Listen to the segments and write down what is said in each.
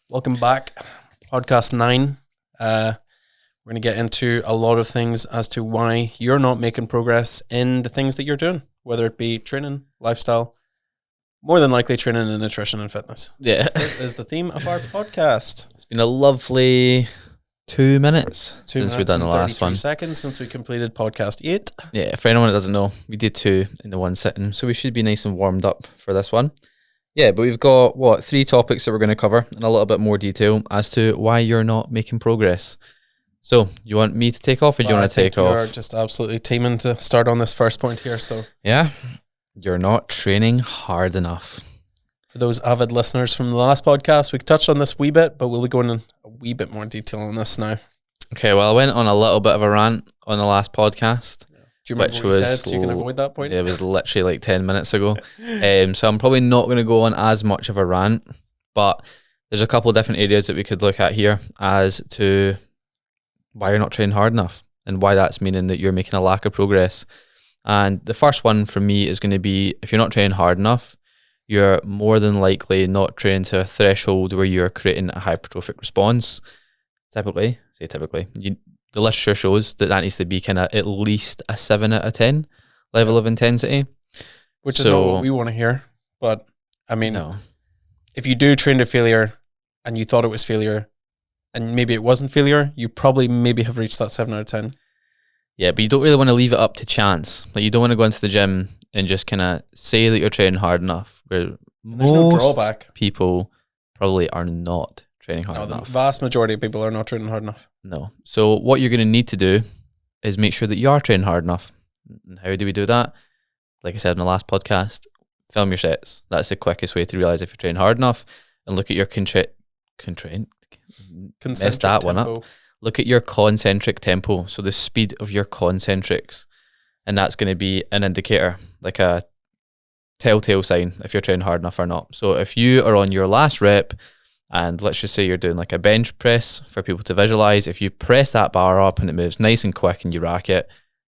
Welcome back. Podcast 9. We're going to get into a lot of things as to why you're not making progress in the things that you're doing, whether it be training, lifestyle, more than likely training and nutrition and fitness. Yeah. This is the theme of our podcast. It's been a lovely 2 minutes since we've done the last 33 one. seconds since we completed podcast 8. Yeah, for anyone that doesn't know, we did 2 in the one sitting, so we should be nice and warmed up for this one. Yeah, but we've got, 3 topics that we're going to cover in a little bit more detail as to why you're not making progress. So, you want me to take off or do you want to take off? You're just absolutely teaming to start on this first point here. So, Yeah, you're not training hard enough. for those avid listeners from the last podcast, we touched on this wee bit, but we'll be going in a wee bit more detail on this now. Okay, well, I went on a little bit of a rant on the last podcast. Do you remember what you said so you can avoid that point? It was literally like 10 minutes ago. So I'm probably not going to go on as much of a rant, but there's a couple of different areas that we could look at here as to why you're not training hard enough and why that's meaning that you're making a lack of progress. And the first one for me is going to be, if you're not training hard enough, you're more than likely not training to a threshold where you're creating a hypertrophic response. Typically, the literature shows that needs to be kind of at least a 7 out of 10 level of intensity. Which is not what we want to hear. But, I mean, No. if you do train to failure and you thought it was failure and maybe it wasn't failure, you probably maybe have reached that 7 out of 10. Yeah, but you don't really want to leave it up to chance. Like, you don't want to go into the gym and just kind of say that you're training hard enough. Where There's no most drawback. people probably are not training hard No, the enough. vast majority of people are not training hard enough. No. So what you're going to need to do is make sure that you are training hard enough. And how do we do that? Like I said in the last podcast, film your sets. That's the quickest way to realize if you're training hard enough. And look at your messed that one up. Look at your concentric tempo. So the speed of your concentrics. And that's going to be an indicator, like a telltale sign if you're training hard enough or not. So if you are on your last rep, and let's just say you're doing like a bench press for people to visualize, if you press that bar up and it moves nice and quick and you rack it,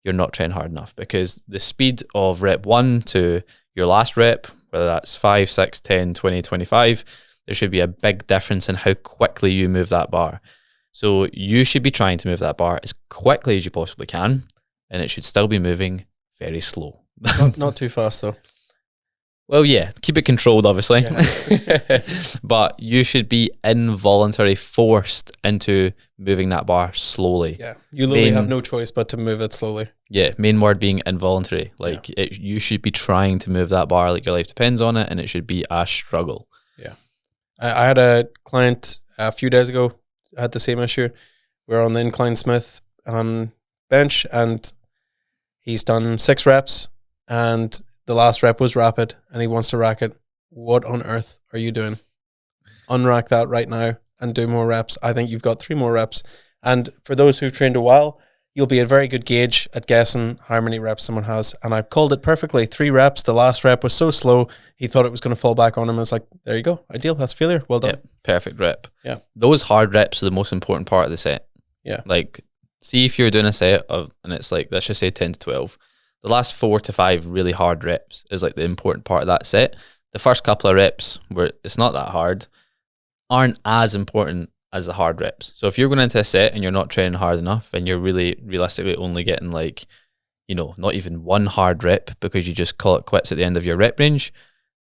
you're not training hard enough, because the speed of rep 1 to your last rep, whether that's 5, 6, 10, 20, 25, there should be a big difference in how quickly you move that bar. So you should be trying to move that bar as quickly as you possibly can, and it should still be moving very slow. Not too fast, though. Well, yeah, keep it controlled, obviously. Yeah. But you should be involuntarily forced into moving that bar slowly. Yeah, you literally have no choice but to move it slowly. Yeah, main word being involuntary. Like, you should be trying to move that bar like your life depends on it, and it should be a struggle. Yeah. I had a client a few days ago, had the same issue. We were on the incline Smith on bench, and he's done 6 reps, and the last rep was rapid, and he wants to rack it. What on earth are you doing? Unrack that right now and do more reps. I think you've got 3 more reps. And for those who've trained a while, you'll be a very good gauge at guessing how many reps someone has. And I've called it perfectly. 3 reps. The last rep was so slow, he thought it was going to fall back on him. I was like, there you go. Ideal. That's failure. Well done. Yeah, perfect rep. Yeah. Those hard reps are the most important part of the set. Yeah. Like, see if you're doing a set of, and it's like, let's just say 10 to 12. The last 4 to 5 really hard reps is like the important part of that set. The first couple of reps, where it's not that hard, aren't as important as the hard reps. So if you're going into a set and you're not training hard enough, and you're really realistically only getting like, not even 1 hard rep because you just call it quits at the end of your rep range,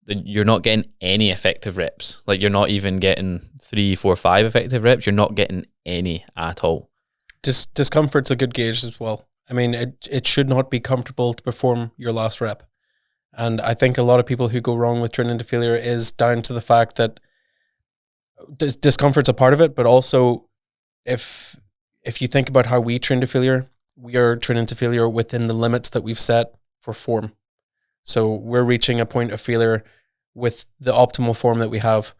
then you're not getting any effective reps. Like, you're not even getting 3, 4, 5 effective reps. You're not getting any at all. Discomfort's a good gauge as well. I mean, it should not be comfortable to perform your last rep. And I think a lot of people who go wrong with training to failure is down to the fact that discomfort's a part of it, but also if you think about how we train to failure, we are training to failure within the limits that we've set for form. So we're reaching a point of failure with the optimal form that we have.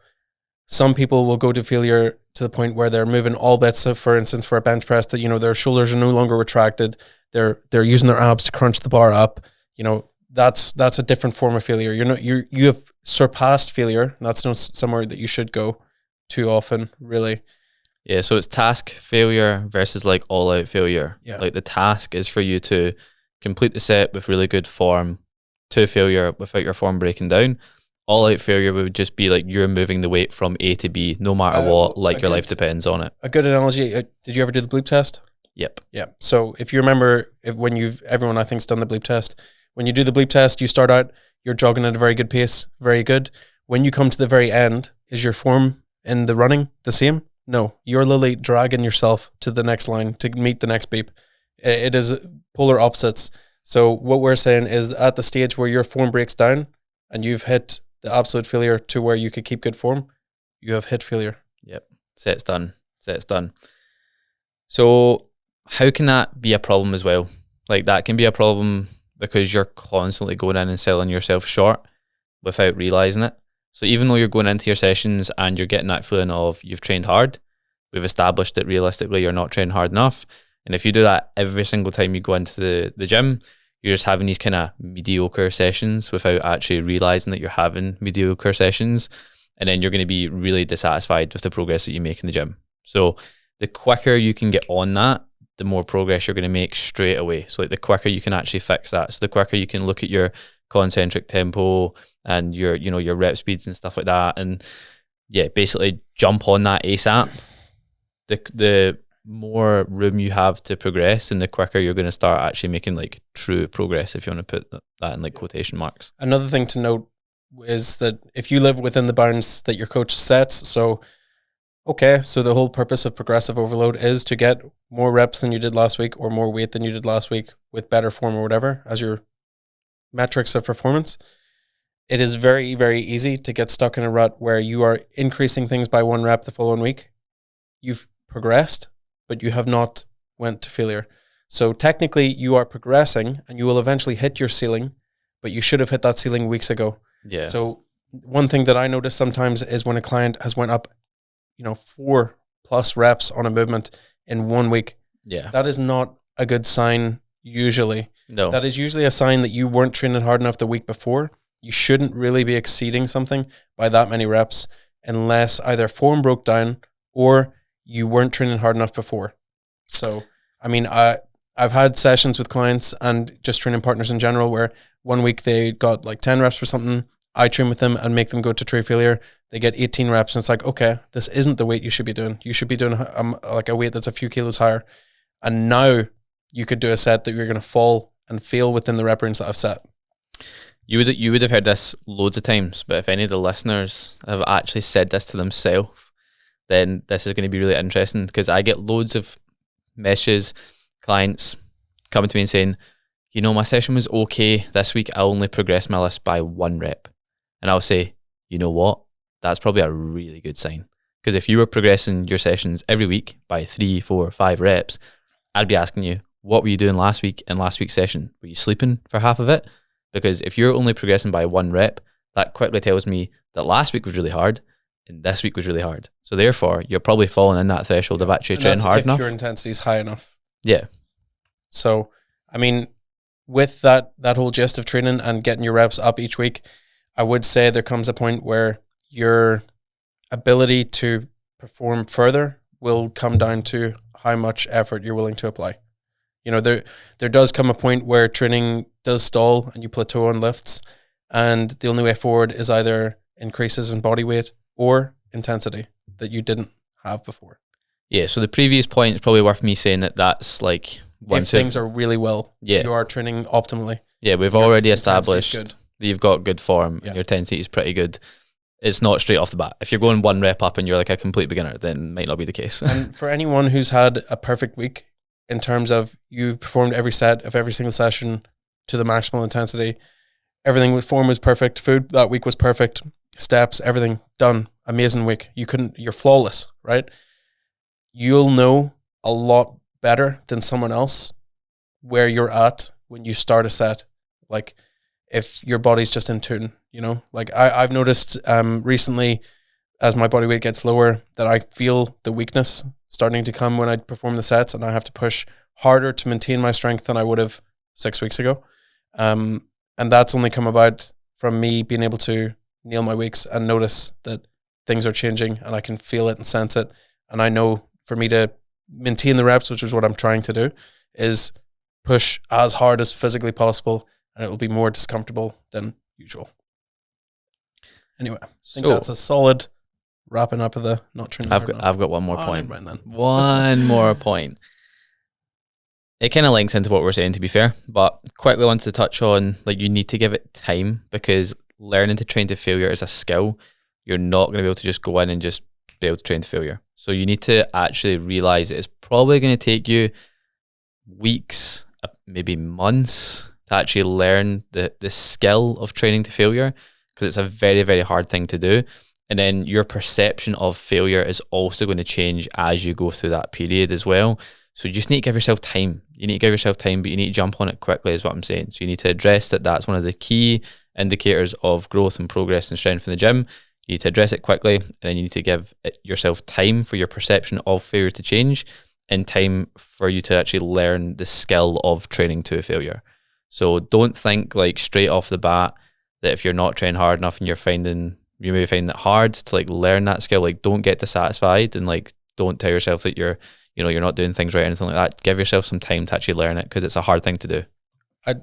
Some people will go to failure to the point where they're moving all bits of, for instance, for a bench press, that, their shoulders are no longer retracted. They're using their abs to crunch the bar up. That's a different form of failure. You have surpassed failure. And that's not somewhere that you should go too often, really. Yeah, so it's task failure versus like all out failure. Yeah. Like, the task is for you to complete the set with really good form to failure without your form breaking down. all out failure would just be like you're moving the weight from A to B, no matter what, like your life depends on it. A good analogy. Did you ever do the bleep test? Yep. Yeah. So if you remember, everyone I think's done the bleep test. When you do the bleep test, you start out, you're jogging at a very good pace, very good. When you come to the very end, is your form in the running the same? No, you're literally dragging yourself to the next line to meet the next beep. It is polar opposites. So what we're saying is at the stage where your form breaks down and you've hit the absolute failure to where you could keep good form, you have hit failure. Yep. Set's done. So how can that be a problem as well? Like that can be a problem because you're constantly going in and selling yourself short without realizing it. So even though you're going into your sessions and you're getting that feeling of you've trained hard, we've established that realistically you're not training hard enough. And if you do that every single time you go into the gym, you're just having these kind of mediocre sessions without actually realizing that you're having mediocre sessions. And then you're going to be really dissatisfied with the progress that you make in the gym. So the quicker you can get on that, the more progress you're going to make straight away. So like the quicker you can actually fix that. So the quicker you can look at your concentric tempo and your, you know, your rep speeds and stuff like that. And yeah, basically jump on that ASAP. The more room you have to progress and the quicker you're going to start actually making like true progress, if you want to put that in like quotation marks. Another thing to note is that if you live within the bounds that your coach sets, so the whole purpose of progressive overload is to get more reps than you did last week or more weight than you did last week with better form or whatever as your metrics of performance. It is very, very easy to get stuck in a rut where you are increasing things by 1 rep the following week. You've progressed, but you have not went to failure. So technically you are progressing and you will eventually hit your ceiling, but you should have hit that ceiling weeks ago. Yeah. So one thing that I notice sometimes is when a client has went up, 4+ reps on a movement in 1 week. Yeah. That is not a good sign usually. No. That is usually a sign that you weren't training hard enough the week before. You shouldn't really be exceeding something by that many reps unless either form broke down or you weren't training hard enough before. So, I mean, I've had sessions with clients and just training partners in general where 1 week they got like 10 reps for something. I train with them and make them go to trade failure. They get 18 reps and it's like, okay, this isn't the weight you should be doing. You should be doing like a weight that's a few kilos higher. And now you could do a set that you're going to fall and fail within the rep range that I've set. You would have heard this loads of times, but if any of the listeners have actually said this to themselves, then this is going to be really interesting because I get loads of messages, clients coming to me and saying, my session was okay this week. I only progressed my list by 1 rep. And I'll say, you know what? That's probably a really good sign. Because if you were progressing your sessions every week by 3, 4, 5 reps, I'd be asking you, what were you doing last week in last week's session? Were you sleeping for half of it? Because if you're only progressing by 1 rep, that quickly tells me that last week was really hard and this week was really hard. So therefore, you're probably falling in that threshold of actually training hard enough. If your intensity is high enough. Yeah. So, I mean, with that whole gist of training and getting your reps up each week, I would say there comes a point where your ability to perform further will come down to how much effort you're willing to apply. There does come a point where training does stall and you plateau on lifts, and the only way forward is either increases in body weight or intensity that you didn't have before. Yeah, so the previous point is probably worth me saying that's like if things are really well, yeah, you are training optimally. Yeah, we've already established that you've got good form and your intensity is pretty good. It's not straight off the bat. If you're going 1 rep up and you're like a complete beginner, then it might not be the case. And for anyone who's had a perfect week in terms of you performed every set of every single session to the maximal intensity, everything with form was perfect, food that week was perfect, steps, everything done, amazing week. You're flawless, right? You'll know a lot better than someone else where you're at when you start a set. Like if your body's just in tune, like I've noticed recently as my body weight gets lower that I feel the weakness starting to come when I perform the sets and I have to push harder to maintain my strength than I would have 6 weeks ago. And that's only come about from me being able to nail my weeks and notice that things are changing and I can feel it and sense it. And I know for me to maintain the reps, which is what I'm trying to do, is push as hard as physically possible, and it will be more discomfortable than usual. Anyway, I think that's a solid wrapping up of the not training. I've got one more point. Never mind then. One more point. It kind of links into what we're saying, to be fair, but quickly wanted to touch on, like, you need to give it time, because learning to train to failure is a skill. You're not going to be able to just go in and just be able to train to failure. So you need to actually realize it's probably going to take you weeks, maybe months, to actually learn the skill of training to failure, because it's a very, very hard thing to do. And then your perception of failure is also going to change as you go through that period as well. So you just need to give yourself time. You need to give yourself time, but you need to jump on it quickly, is what I'm saying. So you need to address that. That's one of the key indicators of growth and progress and strength in the gym. You need to address it quickly, and then you need to give yourself time for your perception of failure to change, and time for you to actually learn the skill of training to failure. So don't think, like, straight off the bat that if you're not training hard enough and you may find it hard to, like, learn that skill. Like, don't get dissatisfied, and, like, don't tell yourself that you're not doing things right or anything like that. Give yourself some time to actually learn it, because it's a hard thing to do.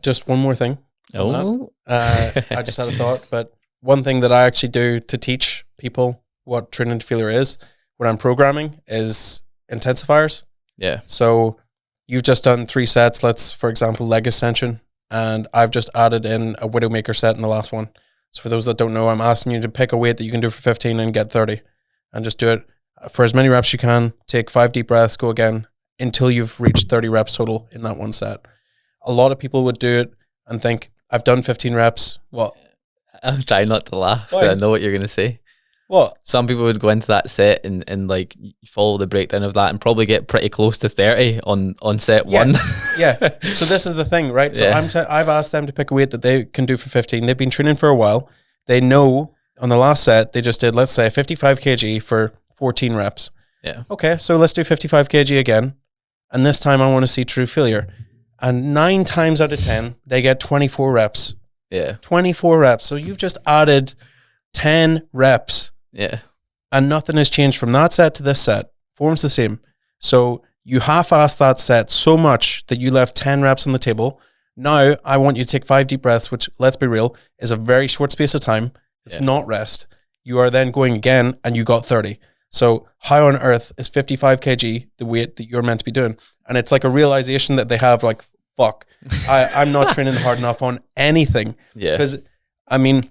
Just one more thing. I just had a thought, but one thing that I actually do to teach people what training to failure is when I'm programming is intensifiers. Yeah. So you've just done 3 sets, let's, for example, leg extension, and I've just added in a Widowmaker set in the last one. So for those that don't know, I'm asking you to pick a weight that you can do for 15 and get 30, and just do it for as many reps you can. Take 5 deep breaths, go again until you've reached 30 reps total in that one set. A lot of people would do it and think, I've done 15 reps. What? I'm trying not to laugh, Why? but I know what you're going to say. What? Some people would go into that set and like follow the breakdown of that and probably get pretty close to 30 on set one. Yeah. So this is the thing, right? So Yeah. I've asked them to pick a weight that they can do for 15. They've been training for a while. They know on the last set, they just did, let's say, 55 kg for 14 reps. Yeah. Okay, so let's do 55 kg again. And this time I want to see true failure. And 9 times out of 10, they get 24 reps. Yeah. 24 reps. So you've just added 10 reps. Yeah. And nothing has changed from that set to this set. Form's the same. So you half-assed that set so much that you left 10 reps on the table. Now I want you to take 5 deep breaths, which, let's be real, is a very short space of time. It's not rest. You are then going again and you got 30. So how on earth is 55 kg the weight that you're meant to be doing? And it's like a realization that they have, like, fuck, I'm not training hard enough on anything. Yeah. Because, I mean,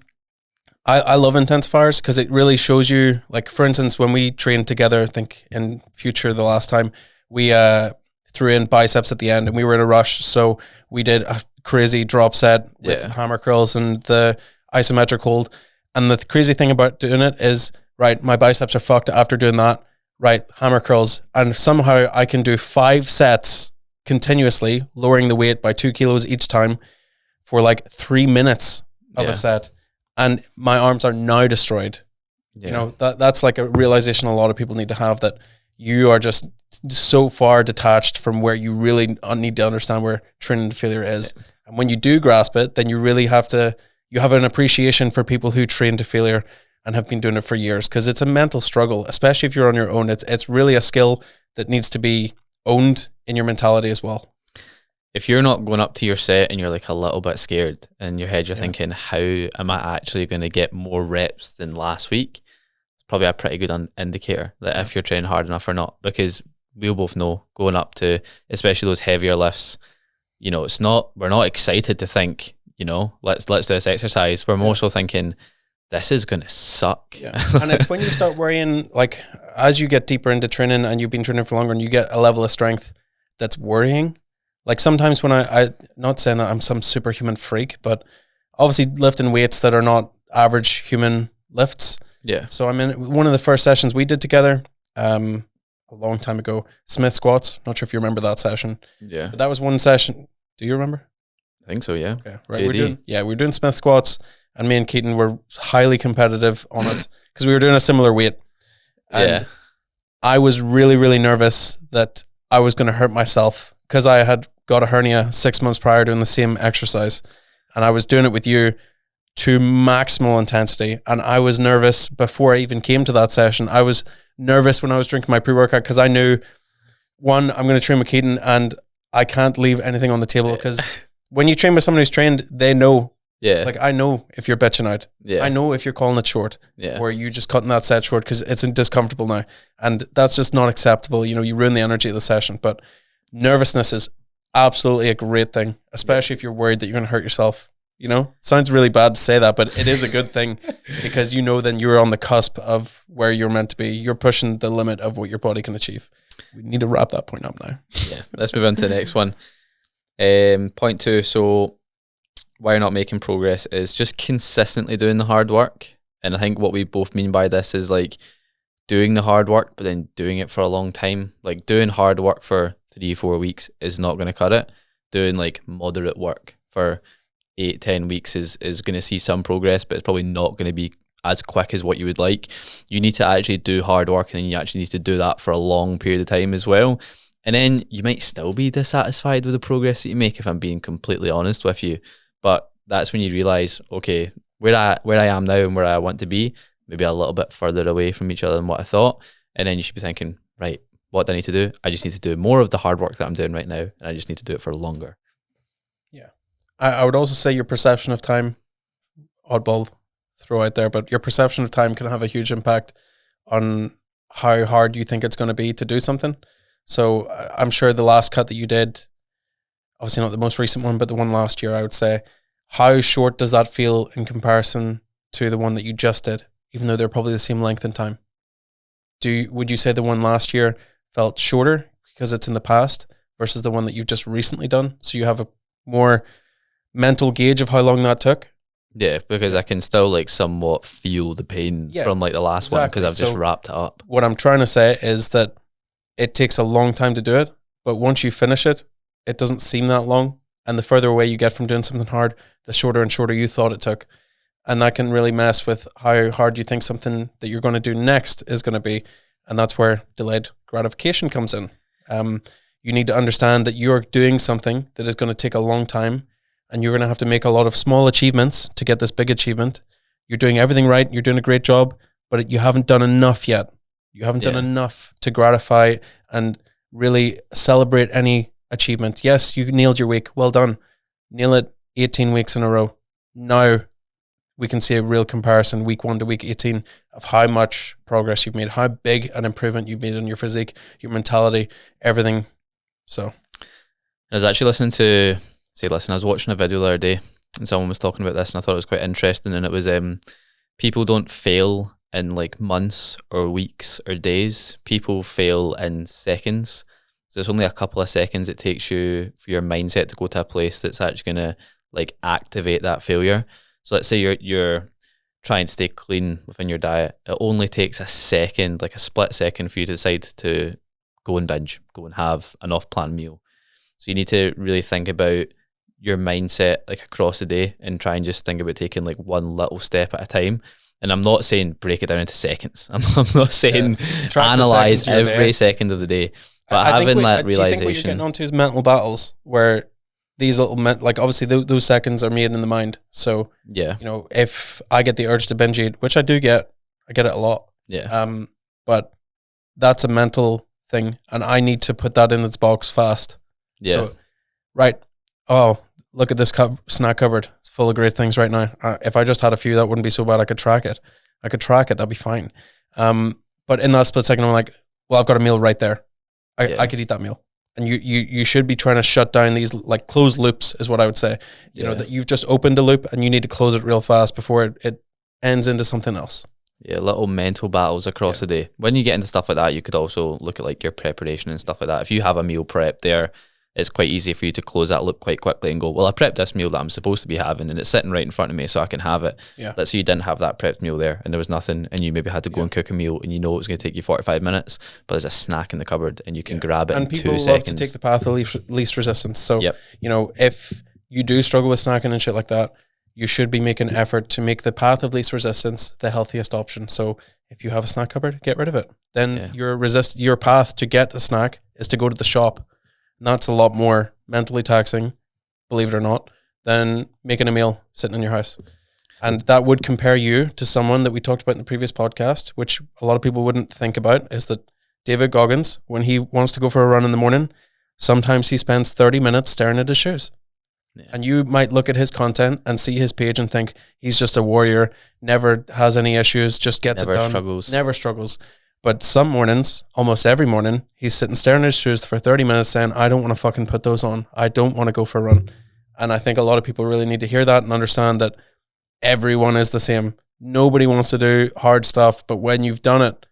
I love intensifiers because it really shows you, like, for instance, when we trained together, I think in Future the last time, we threw in biceps at the end and we were in a rush. So we did a crazy drop set with hammer curls and the isometric hold. And the crazy thing about doing it is, right, my biceps are fucked after doing that. Right, hammer curls. And somehow I can do 5 sets continuously, lowering the weight by 2 kilos each time for like 3 minutes of a set. And my arms are now destroyed. Yeah. You know, that's like a realization a lot of people need to have, that you are just so far detached from where you really need to understand where training to failure is. Yeah. And when you do grasp it, then you really have an appreciation for people who train to failure and have been doing it for years, because it's a mental struggle, especially if you're on your own. It's really a skill that needs to be owned in your mentality as well. If you're not going up to your set and you're like a little bit scared, in your head you're thinking, how am I actually going to get more reps than last week? It's probably a pretty good indicator that if you're training hard enough or not, because we'll both know going up to, especially those heavier lifts, you know, we're not excited to think, you know, let's do this exercise. We're more so thinking, this is going to suck. Yeah. And it's when you start worrying, like, as you get deeper into training and you've been training for longer and you get a level of strength that's worrying. Like, sometimes when I not saying that I'm some superhuman freak, but obviously lifting weights that are not average human lifts. Yeah. So I'm in one of the first sessions we did together a long time ago, Smith squats. Not sure if you remember that session. Yeah. But that was one session. Do you remember? I think so, yeah. Okay. Right. We're doing Smith squats, and me and Keaton were highly competitive on it because we were doing a similar weight. And I was really, really nervous that I was going to hurt myself because I had got a hernia 6 months prior doing the same exercise. And I was doing it with you to maximal intensity. And I was nervous before I even came to that session. I was nervous when I was drinking my pre-workout because I knew, one, I'm going to train with Keaton and I can't leave anything on the table, because when you train with someone who's trained, they know Yeah. Like, I know if you're bitching out. Yeah. I know if you're calling it short. Yeah. Or you just cutting that set short because it's discomfortable now. And that's just not acceptable. You know, you ruin the energy of the session. But nervousness is absolutely a great thing, especially if you're worried that you're going to hurt yourself. You know, it sounds really bad to say that, but it is a good thing because you know then you're on the cusp of where you're meant to be. You're pushing the limit of what your body can achieve. We need to wrap that point up now. Yeah, let's move on to the next one. Point 2. So why you're not making progress is just consistently doing the hard work. And I think what we both mean by this is like doing the hard work, but then doing it for a long time. Like doing hard work for 3-4 weeks is not going to cut it. Doing like moderate work for 8-10 weeks is going to see some progress, but it's probably not going to be as quick as what you would like. You need to actually do hard work, and then you actually need to do that for a long period of time as well. And then you might still be dissatisfied with the progress that you make, if I'm being completely honest with you. But that's when you realize, okay, where I am now and where I want to be, maybe a little bit further away from each other than what I thought. And then you should be thinking, right, what do I need to do? I just need to do more of the hard work that I'm doing right now, and I just need to do it for longer. Yeah. I would also say your perception of time, oddball throw out there, but your perception of time can have a huge impact on how hard you think it's going to be to do something. So I'm sure the last cut that you did, obviously not the most recent one, but the one last year, I would say, how short does that feel in comparison to the one that you just did, even though they're probably the same length in time? Would you say the one last year felt shorter because it's in the past versus the one that you've just recently done? So you have a more mental gauge of how long that took? Yeah, because I can still like somewhat feel the pain from like the last one because I've just wrapped it up. What I'm trying to say is that it takes a long time to do it, but once you finish it, it doesn't seem that long. And the further away you get from doing something hard, the shorter and shorter you thought it took. And that can really mess with how hard you think something that you're going to do next is going to be. And that's where delayed gratification comes in. You need to understand that you're doing something that is going to take a long time, and you're going to have to make a lot of small achievements to get this big achievement. You're doing everything right. You're doing a great job, but you haven't done enough yet. You haven't done enough to gratify and really celebrate any achievement. Yes, you nailed your week. Well done. Nail it 18 weeks in a row. Now we can see a real comparison week 1 to week 18 of how much progress you've made, how big an improvement you've made in your physique, your mentality, everything. So I was actually I was watching a video the other day and someone was talking about this, and I thought it was quite interesting, and it was people don't fail in like months or weeks or days. People fail in seconds. So it's only a couple of seconds it takes you for your mindset to go to a place that's actually going to like activate that failure. So let's say you're trying to stay clean within your diet. It only takes a second, like a split second, for you to decide to go and binge, go and have an off-plan meal. So you need to really think about your mindset like across the day and try and just think about taking like one little step at a time. And I'm not saying break it down into seconds. I'm not saying analyze every second of the day. But having that realization. Do you think what you're getting onto is mental battles where these little, like obviously those seconds are made in the mind. So, yeah, you know, if I get the urge to binge eat, which I do get, I get it a lot. Yeah. But that's a mental thing, and I need to put that in its box fast. Yeah. So, right. Oh, look at this snack cupboard. It's full of great things right now. If I just had a few, that wouldn't be so bad. I could track it. That'd be fine. But in that split second, I'm like, well, I've got a meal right there. I could eat that meal. And you should be trying to shut down these like closed loops is what I would say. You know, that you've just opened a loop and you need to close it real fast before it ends into something else. Yeah, little mental battles across the day. When you get into stuff like that, you could also look at like your preparation and stuff like that. If you have a meal prep there, it's quite easy for you to close that loop quite quickly and go, well, I prepped this meal that I'm supposed to be having and it's sitting right in front of me so I can have it. Yeah. Let's say you didn't have that prepped meal there and there was nothing, and you maybe had to go and cook a meal and you know it was going to take you 45 minutes, but there's a snack in the cupboard and you can grab it in 2 seconds. And people love to take the path of least resistance. So, you know, if you do struggle with snacking and shit like that, you should be making effort to make the path of least resistance the healthiest option. So if you have a snack cupboard, get rid of it. Then your path to get a snack is to go to the shop. And that's a lot more mentally taxing, believe it or not, than making a meal sitting in your house. And that would compare you to someone that we talked about in the previous podcast, which a lot of people wouldn't think about, is that David Goggins, when he wants to go for a run in the morning, sometimes he spends 30 minutes staring at his shoes. Yeah. And you might look at his content and see his page and think he's just a warrior, never has any issues, just gets Never it done. struggles. Never struggles. But some mornings, almost every morning, he's sitting staring at his shoes for 30 minutes saying, I don't want to fucking put those on. I don't want to go for a run. And I think a lot of people really need to hear that and understand that everyone is the same. Nobody wants to do hard stuff, but when you've done it,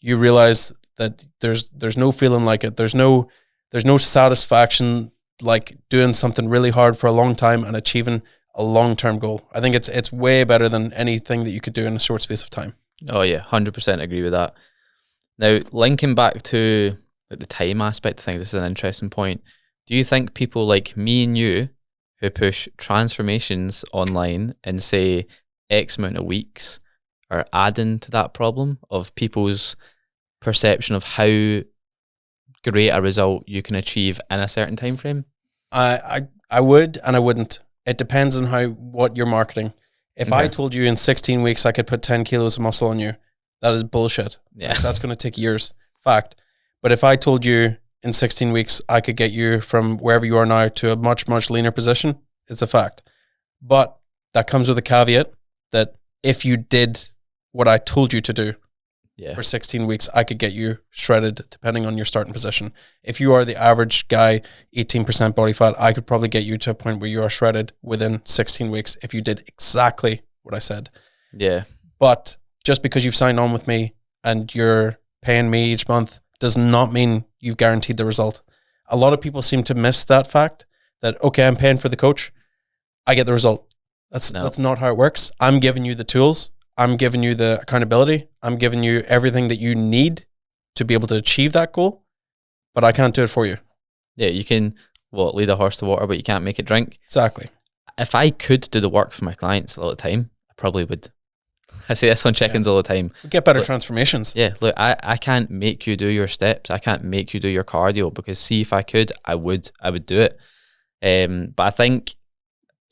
you realize that there's no feeling like it. There's no satisfaction like doing something really hard for a long time and achieving a long-term goal. I think it's way better than anything that you could do in a short space of time. Oh yeah, 100% agree with that. Now, linking back to like the time aspect of things, this is an interesting point. Do you think people like me and you who push transformations online in, say, X amount of weeks are adding to that problem of people's perception of how great a result you can achieve in a certain time frame? I would and I wouldn't. It depends on what you're marketing. If I Okay. told you in 16 weeks I could put 10 kilos of muscle on you, that is bullshit. Yeah. Like, that's going to take years. Fact. But if I told you in 16 weeks I could get you from wherever you are now to a much, much leaner position, it's a fact. But that comes with a caveat that if you did what I told you to do Yeah. for 16 weeks, I could get you shredded depending on your starting position. If you are the average guy, 18% body fat, I could probably get you to a point where you are shredded within 16 weeks if you did exactly what I said. Yeah. But just because you've signed on with me and you're paying me each month does not mean you've guaranteed the result. A lot of people seem to miss that fact that, okay, I'm paying for the coach, I get the result. That's not how it works. I'm giving you the tools. I'm giving you the accountability. I'm giving you everything that you need to be able to achieve that goal, but I can't do it for you. Yeah, you can lead a horse to water, but you can't make it drink. Exactly. If I could do the work for my clients a lot of the time, I probably would. I say this on check-ins all the time. We get better Look, transformations. Yeah, look, I can't make you do your steps. I can't make you do your cardio because see, if I could, I would do it. But I think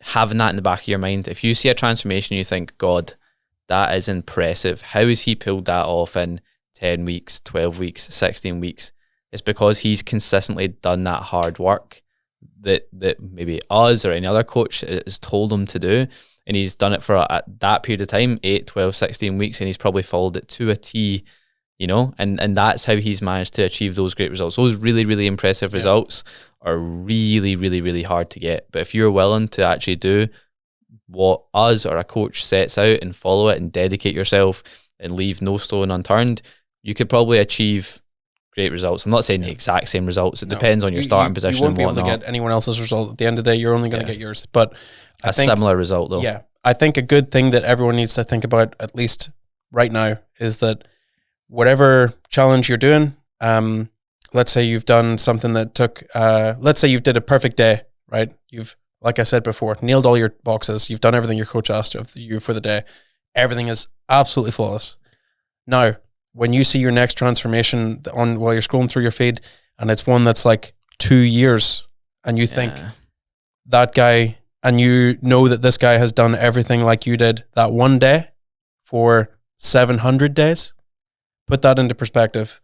having that in the back of your mind, if you see a transformation, you think, God, that is impressive. How has he pulled that off in 10 weeks, 12 weeks, 16 weeks? It's because he's consistently done that hard work that maybe us or any other coach has told him to do. And he's done it for that period of time, 8, 12, 16 weeks, and he's probably followed it to a T, and that's how he's managed to achieve those great results. Those really, really impressive results are really, really, really hard to get. But if you're willing to actually do what us or a coach sets out and follow it and dedicate yourself and leave no stone unturned, you could probably achieve great results. I'm not saying the exact same results. It depends on your starting position. You won't and be able whatnot. to get anyone else's result. At the end of the day, you're only going to get yours. But I think similar result though. Yeah. I think a good thing that everyone needs to think about, at least right now, is that whatever challenge you're doing, let's say you've done something that took, let's say you've did a perfect day, right? You've, like I said before, nailed all your boxes. You've done everything your coach asked of you for the day. Everything is absolutely flawless. Now, when you see your next transformation while you're scrolling through your feed and it's one that's like 2 years and you think that guy, and you know that this guy has done everything like you did that one day for 700 days, put that into perspective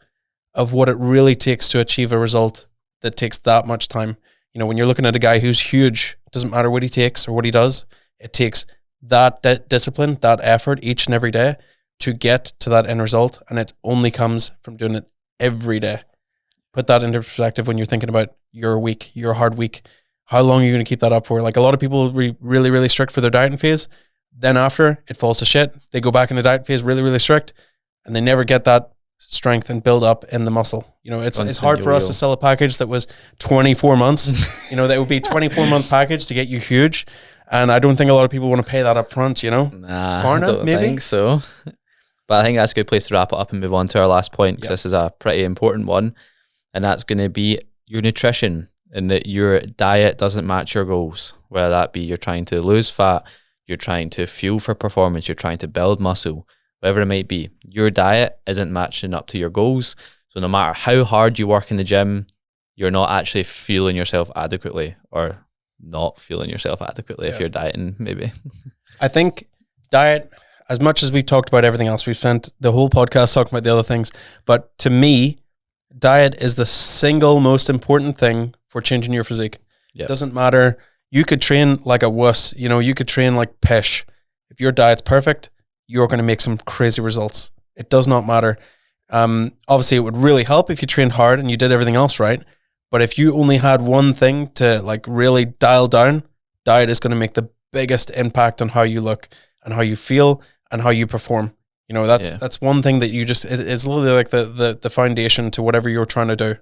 of what it really takes to achieve a result that takes that much time. When you're looking at a guy who's huge, it doesn't matter what he takes or what he does, it takes that discipline, that effort each and every day to get to that end result, and it only comes from doing it every day. Put that into perspective when you're thinking about your week, your hard week. How long are you going to keep that up for? Like, a lot of people will be really, really strict for their dieting phase. Then after, it falls to shit. They go back in the diet phase really, really strict, and they never get that strength and build up in the muscle. It's hard for us to sell a package that was 24 months. That would be 24-month package to get you huge. And I don't think a lot of people want to pay that up front, Nah, Klarna, I don't maybe? think so. But I think that's a good place to wrap it up and move on to our last point, because this is a pretty important one. And that's going to be your nutrition, and that your diet doesn't match your goals. Whether that be you're trying to lose fat, you're trying to fuel for performance, you're trying to build muscle, whatever it might be, your diet isn't matching up to your goals. So no matter how hard you work in the gym, you're not actually fueling yourself adequately, or not fueling yourself adequately if you're dieting, maybe. I think diet, as much as we've talked about everything else, we've spent the whole podcast talking about the other things, but to me, diet is the single most important thing for changing your physique. It doesn't matter, You could train like a wuss, you know, you could train like pish. If your diet's perfect, you're going to make some crazy results. It does not matter. Obviously, it would really help if you trained hard and you did everything else right. But if you only had one thing to like really dial down, diet is going to make the biggest impact on how you look and how you feel and how you perform. You know, that's one thing that you just, it's literally like the foundation to whatever you're trying to do.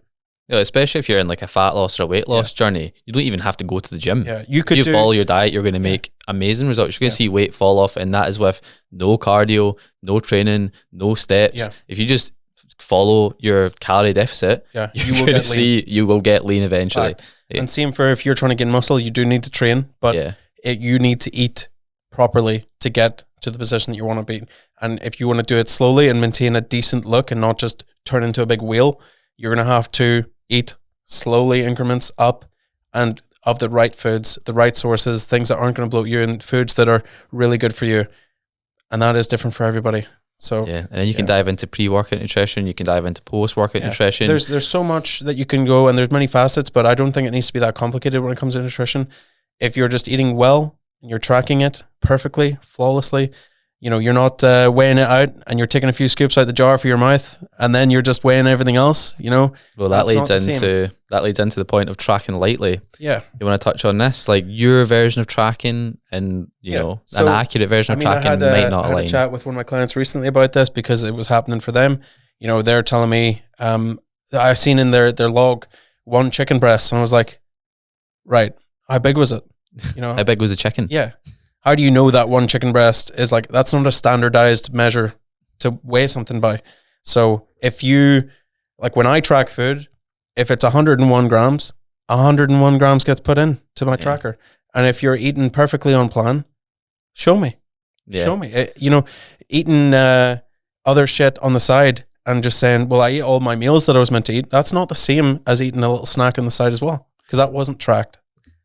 Yeah, especially if you're in like a fat loss or a weight loss journey, you don't even have to go to the gym. Yeah, if you follow your diet, you're going to make amazing results. You're going to see weight fall off, and that is with no cardio, no training, no steps. Yeah. If you just follow your calorie deficit, you will get lean eventually. Yeah. And same for if you're trying to gain muscle, you do need to train, but you need to eat properly to get to the position that you want to be. And if you want to do it slowly and maintain a decent look and not just turn into a big wheel, you're going to have to eat slowly, increments up, and of the right foods, the right sources, things that aren't going to bloat you, and foods that are really good for you. And that is different for everybody. So and then you can dive into pre-workout nutrition, you can dive into post-workout nutrition. There's so much that you can go, and there's many facets, but I don't think it needs to be that complicated when it comes to nutrition. If you're just eating well and you're tracking it perfectly, flawlessly, you know, you're not weighing it out and you're taking a few scoops out the jar for your mouth and then you're just weighing everything else, you know. Well, that leads into the point of tracking lightly. Yeah. You want to touch on this? Like your version of tracking and, you know, an accurate version of tracking might not align. I had a chat with one of my clients recently about this because it was happening for them. You know, they're telling me, I seen in their log 1 chicken breast, and I was like, right, how big was it? You know, how big was the chicken? Yeah. How do you know that 1 chicken breast is like, that's not a standardized measure to weigh something by. So if you, like when I track food, if it's 101 grams, 101 grams gets put in to my tracker. And if you're eating perfectly on plan, show me. Yeah. Show me. You know, eating other shit on the side and just saying, well, I eat all my meals that I was meant to eat. That's not the same as eating a little snack on the side as well, because that wasn't tracked.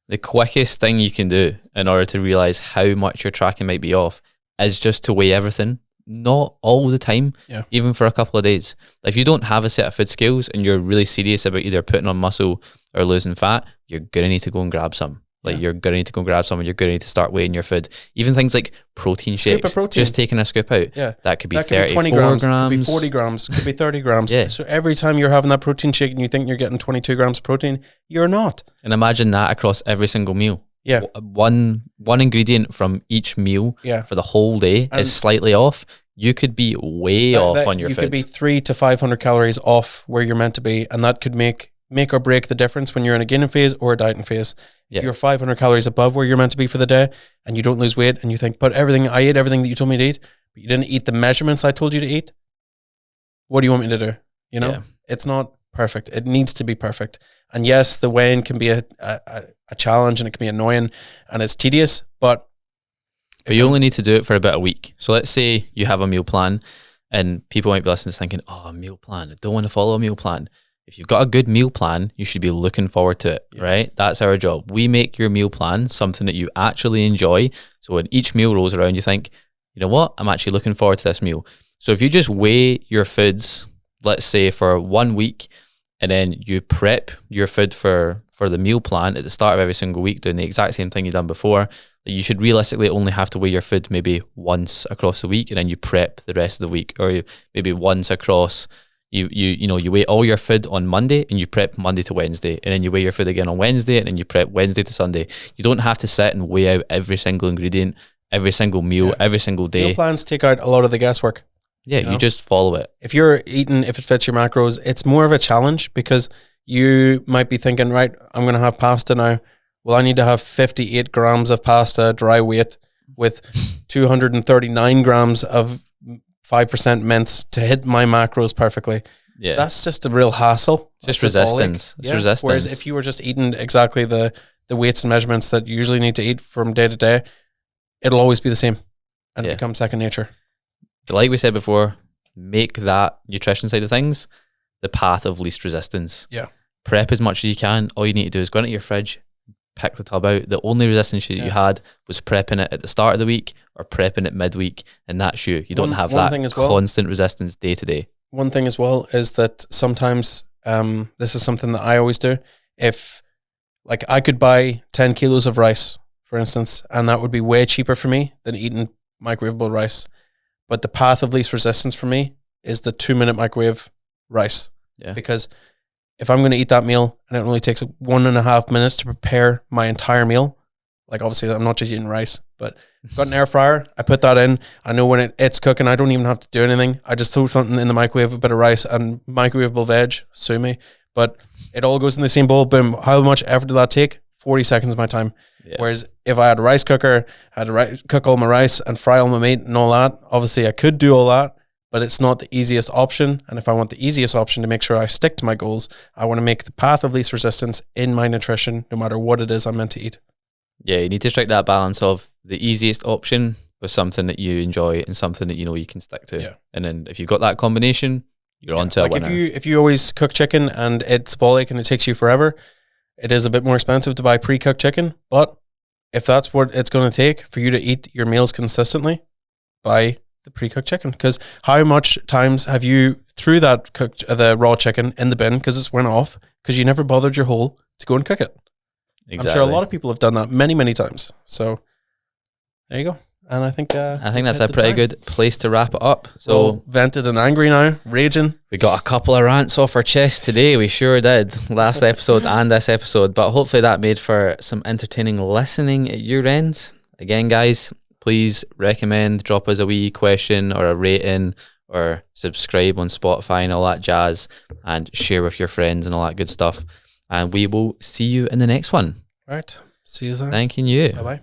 The quickest thing you can do in order to realize how much your tracking might be off is just to weigh everything, not all the time, even for a couple of days. If you don't have a set of food scales and you're really serious about either putting on muscle or losing fat, you're going to need to go and grab some. Like you're going to need to go and grab some, and you're going to need to start weighing your food. Even things like protein shakes, just taking a scoop out. Yeah. That could be 34 grams. Could be 40 grams. Could be 30 grams. So every time you're having that protein shake and you think you're getting 22 grams of protein, you're not. And imagine that across every single meal. Yeah. One ingredient from each meal for the whole day is slightly off. You could be way off on your food. You could be 300 to 500 calories off where you're meant to be, and that could make or break the difference when you're in a gaining phase or a dieting phase. If you're 500 calories above where you're meant to be for the day and you don't lose weight and you think, but I ate everything that you told me to eat, but you didn't eat the measurements I told you to eat, what do you want me to do? You know, it's not perfect. It needs to be perfect. And yes, the weighing can be a challenge, and it can be annoying and it's tedious, but you only need to do it for about a week. So let's say you have a meal plan, and people might be listening to thinking, oh, a meal plan, I don't want to follow a meal plan. If you've got a good meal plan, you should be looking forward to it, right? That's our job. We make your meal plan something that you actually enjoy. So when each meal rolls around, you think, you know what? I'm actually looking forward to this meal. So if you just weigh your foods, let's say for 1 week, and then you prep your food for the meal plan at the start of every single week, doing the exact same thing you've done before, you should realistically only have to weigh your food maybe once across the week, and then you prep the rest of the week, or maybe once across. You weigh all your food on Monday and you prep Monday to Wednesday, and then you weigh your food again on Wednesday, and then you prep Wednesday to Sunday. You don't have to sit and weigh out every single ingredient, every single meal, every single day. Meal plans take out a lot of the guesswork. Yeah, you just follow it. If you're eating, if it fits your macros, it's more of a challenge, because you might be thinking, right, I'm going to have pasta now. Well, I need to have 58 grams of pasta, dry weight, with 239 grams of 5% mince to hit my macros perfectly. Yeah. That's just a real hassle. Just resistance. It's resistance. Whereas if you were just eating exactly the weights and measurements that you usually need to eat from day to day, it'll always be the same, and it becomes second nature. Like we said before, make that nutrition side of things the path of least resistance. Yeah. Prep as much as you can. All you need to do is go into your fridge, pick the tub out. The only resistance that you had was prepping it at the start of the week or prepping it midweek, and that's you. You don't have that constant resistance day to day. One thing as well is that sometimes, this is something that I always do. If like I could buy 10 kilos of rice, for instance, and that would be way cheaper for me than eating microwavable rice. But the path of least resistance for me is the 2-minute microwave rice. Yeah. Because if I'm going to eat that meal and it only takes 1.5 minutes to prepare my entire meal, like obviously I'm not just eating rice, but I've got an air fryer. I put that in. I know when it's cooking, I don't even have to do anything. I just throw something in the microwave, a bit of rice and microwavable veg, sue me. But it all goes in the same bowl. Boom. How much effort did that take? 40 seconds of my time. Yeah. Whereas if I had a rice cooker, I had to cook all my rice and fry all my meat and all that, obviously I could do all that, but it's not the easiest option. And if I want the easiest option to make sure I stick to my goals, I want to make the path of least resistance in my nutrition, no matter what it is I'm meant to eat. Yeah, you need to strike that balance of the easiest option with something that you enjoy and something that you know you can stick to. Yeah. And then if you've got that combination, you're on to a winner. If you always cook chicken and it's bolic and it takes you forever, it is a bit more expensive to buy pre-cooked chicken. But if that's what it's going to take for you to eat your meals consistently, buy the pre-cooked chicken. Because how much times have you threw that the raw chicken in the bin because it's went off because you never bothered your hole to go and cook it? Exactly. I'm sure a lot of people have done that many, many times. So there you go. And I think that's a pretty good place to wrap it up. So all vented and angry now, raging. We got a couple of rants off our chest today. We sure did. Last episode and this episode. But hopefully that made for some entertaining listening at your end. Again, guys, please recommend, drop us a wee question or a rating or subscribe on Spotify and all that jazz, and share with your friends and all that good stuff. And we will see you in the next one. Right. See you then. Thank you. Bye-bye.